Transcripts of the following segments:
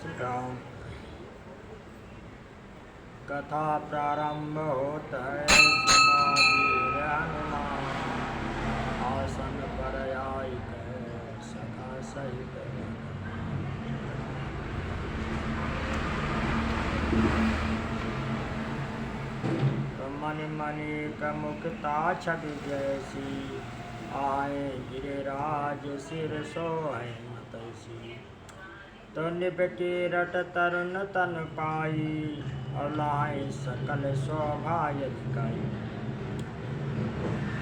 श्री राम। कथा प्रारंभ होता है महावीर हनुमान, आसन पर आई कहे सखा सहित। तो मनि मनि का मुक्ता छवि जैसी, आए गिरिराज सिर सोहै तैसी। तो निभ के रट तरुण तन पाई, और लाए सकल शोभा दिखाई।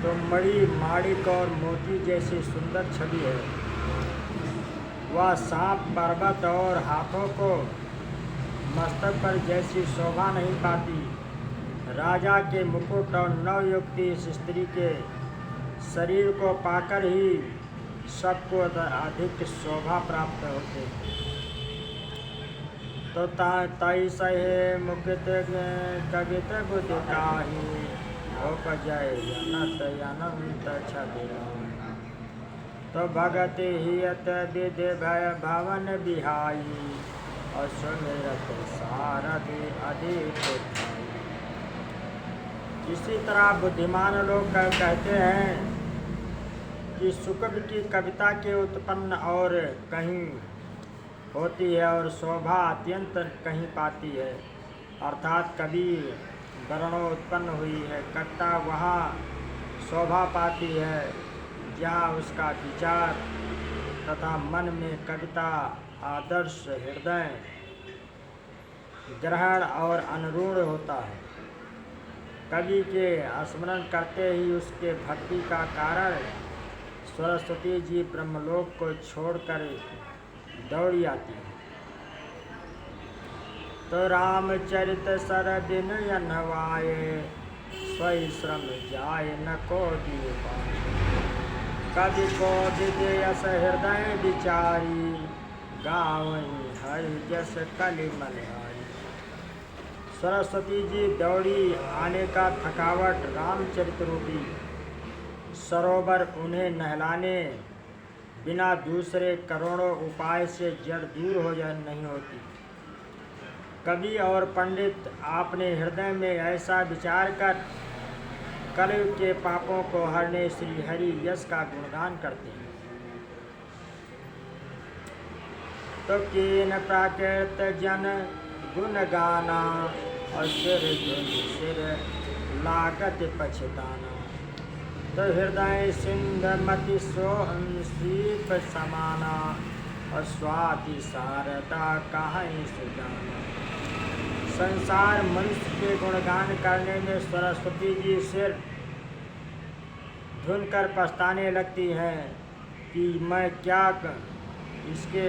तो मणि माणिक और मोती जैसी सुंदर छवि है। वह सांप पर्वत और हाथों को मस्तक पर जैसी शोभा नहीं पाती। राजा के मुकुट और नवयुक्ति इस स्त्री के शरीर को पाकर ही सबको अधिक शोभा प्राप्त होते। तो ताई सहे मुकुट कवित बुद्धि काही, उपजय जनत अनंत छवि। तो भगत हियत विधि भय भवन बिहाई, और सुमिरत सारथि अधिक भाई। इसी तरह बुद्धिमान लोग कहते हैं कि सुकवि की कविता के उत्पन्न और कहीं होती है और शोभा अत्यंत कहीं पाती है। अर्थात कभी वर्णों उत्पन्न हुई है, कविता वहाँ शोभा पाती है जहाँ उसका विचार तथा मन में कविता आदर्श हृदय ग्रहण और अनुरूढ़ होता है। कवि के स्मरण करते ही उसके भक्ति का कारण सरस्वती जी ब्रह्मलोक को छोड़कर दौड़ी आती है। तो रामचरित सर दिन नवाए, स्वई श्रम जाय न को दिए पाए। कवि को विदेयस हृदय विचारी, गावई हरि जस कलि मलहारी। सरस्वती जी दौड़ी आने का थकावट रामचरित रूपी सरोवर उन्हें नहलाने बिना दूसरे करोड़ों उपाय से जड़ दूर हो जाए नहीं होती। कवि और पंडित आपने हृदय में ऐसा विचार कर कलयुग के पापों को हरने श्री हरि यश का गुणगान करते हैं। तो कीन प्राकृत जन गुण गाना, और सिर लागत पछताना। तो हृदय सिंध मति सीप समाना, और स्वाति शारदा कहीं सुजाना। संसार मनुष्य के गुणगान करने में सरस्वती जी सिर धुन कर पछताने लगती हैं कि मैं क्या इसके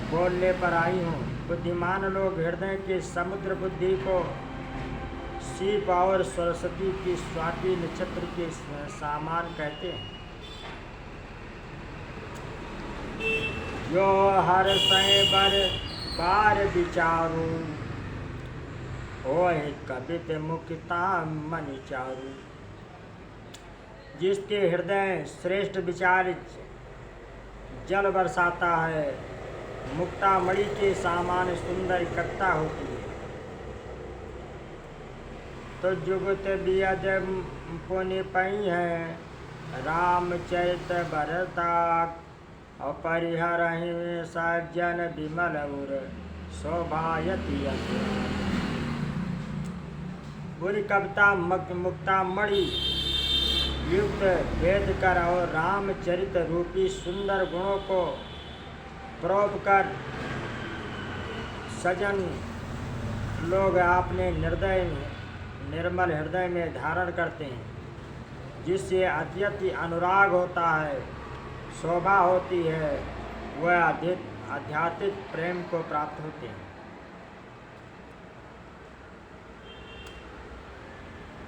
बोलने पर आई हूँ। बुद्धिमान लोग हृदय के समुद्र बुद्धि को सीप और सरस्वती की स्वाति नक्षत्र के सामान कहते हैं। जो हर सय बार विचारू, होए कवित मुक्ता मनि चारू। जिसके हृदय श्रेष्ठ विचार जल बरसाता है, मुक्ता मणि के सामान सुंदर कविता होती है। तो जुगत बियद पुनि पई है, रामचरित भरता। और परिहरहि सज्जन विमल उर, शोभायति बुरी कविता मुक्ता मणि युक्त वेद कर और रामचरित रूपी सुंदर गुणों को प्रोप कर सजन लोग अपने निर्मल हृदय में धारण करते हैं, जिससे अत्यंत अनुराग होता है, शोभा होती है, वह आध्यात्मिक प्रेम को प्राप्त होते हैं।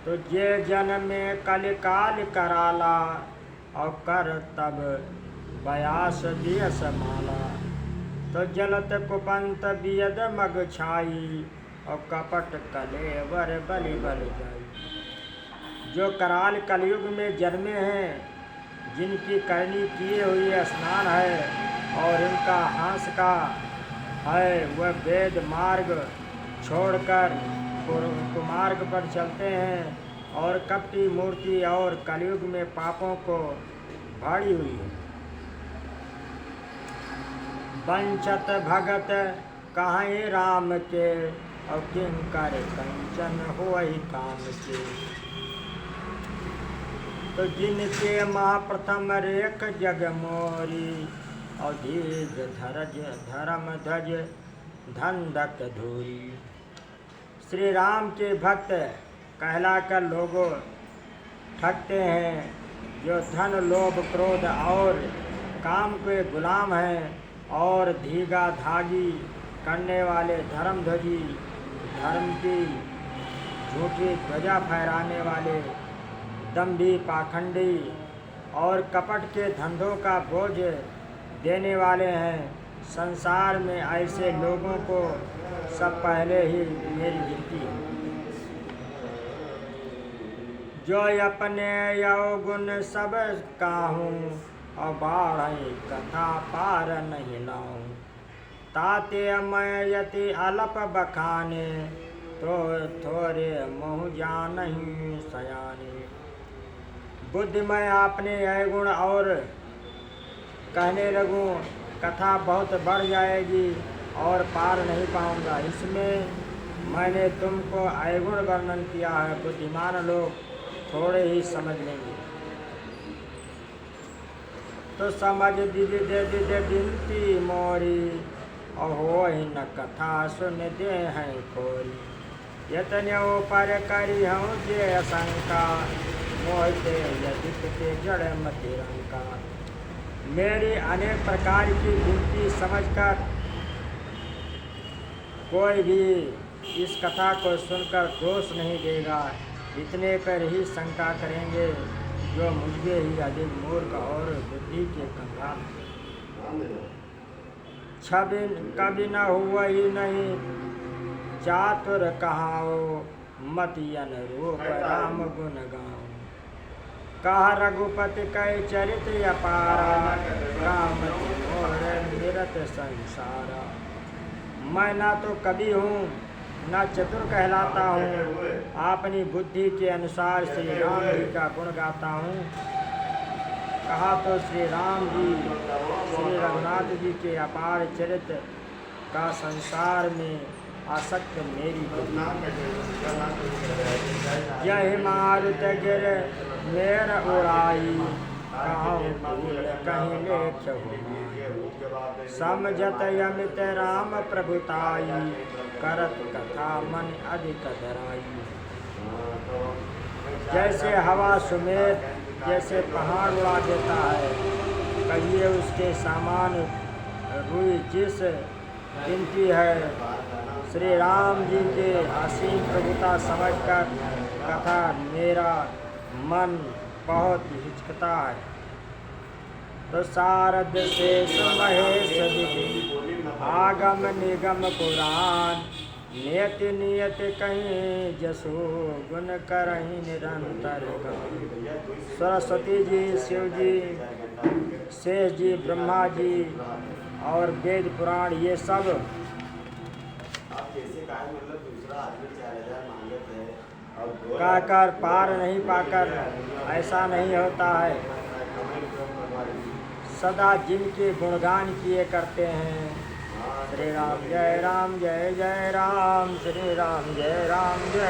तो जे जन में कलिकाल कराला, और कर तब बयास दियस माला। तो जलत कुपंत बियद मग छाई, और कपट कलेवर बलि बल जाई। जो कराल कलयुग में जन्मे हैं, जिनकी करनी किए हुए स्नान है और इनका है वह वेद मार्ग छोड़कर कुमार्ग पर चलते हैं और कपटी मूर्ति और कलयुग में पापों को भाड़ी हुई है। वंचत भगत कहीं राम के और किंकर कंचन हो ही काम के। तो जिनके महाप्रथम रेख जग मोरी और धीज धर्म ध्वज धन दत्त धूरी। श्री राम के भक्त कहलाकर लोगों ठगते हैं, जो धन लोभ क्रोध और काम के गुलाम हैं और धीगा धागी करने वाले धर्मध्वजी, धर्म की झूठी ध्वजा फहराने वाले दम्भी पाखंडी और कपट के धंधों का बोझ देने वाले हैं। संसार में ऐसे लोगों को सब पहले ही मेरी गिनती है। जो अपने यौगुण सब काहूँ और बाढ़ कथा पार नहीं लाऊं। ताते मैं यति अलप बखाने तो थोड़े मोह जानहीं सयाने। बुद्धि मैं अपने अवगुण और कहने लगूं, कथा बहुत बढ़ जाएगी और पार नहीं पाऊंगा। इसमें मैंने तुमको अवगुण वर्णन किया है, बुद्धिमान लोग थोड़े ही समझ लेंगे। तो समझ दीदी दे दीदे बिनती मोरी और हो ही न कथा सुन दे हैं खोरी। यतन्यो पर करी हूँ जे शंका मोहते यदित के जड़ मति रंका। मेरी अनेक प्रकार की गिनती समझकर कोई भी इस कथा को सुनकर दोष नहीं देगा। इतने पर ही शंका करेंगे जो मुझे ही अधिक मूर्ख और बुद्धि के कंगाल। छवि कभी न हुआ ही नहीं चातुर कहाओ, मति अनुरूप राम गुण गाओ। कहा रघुपति कई चरित्र अपारा, काम और निरत संसारा। मैं ना तो कवि हूँ न चतुर कहलाता हूँ, अपनी बुद्धि के अनुसार श्री राम जी का गुण गाता हूँ। कहा तो श्री राम जी श्री रघुनाथ जी के अपार चरित्र का संसार में आसक्त मेरी जय मारुत गिर मेर उड़ाई, कहीं लेख समझत यमित राम प्रभुताई, करत कथा मन अधिक धराई। जैसे हवा सुमेर जैसे पहाड़ उड़ा देता है, कहिए उसके सामान रुई जिस गिनती है। श्री राम जी के असीम प्रभुता समझकर कथा मेरा मन बहुत हिचकता है। तो सारद शेष महेश विधि आगम निगम पुराण, नियत नियत कहीं जसो गुण करहीं निरंतर गान। सरस्वती जी, शिव जी, शेष जी, ब्रह्मा जी और वेद पुराण ये सब कहकर पार नहीं पाकर ऐसा नहीं होता है। सदा जिनके गुणगान किए करते हैं। श्री राम जय राम जय जय राम, श्री राम जय राम जय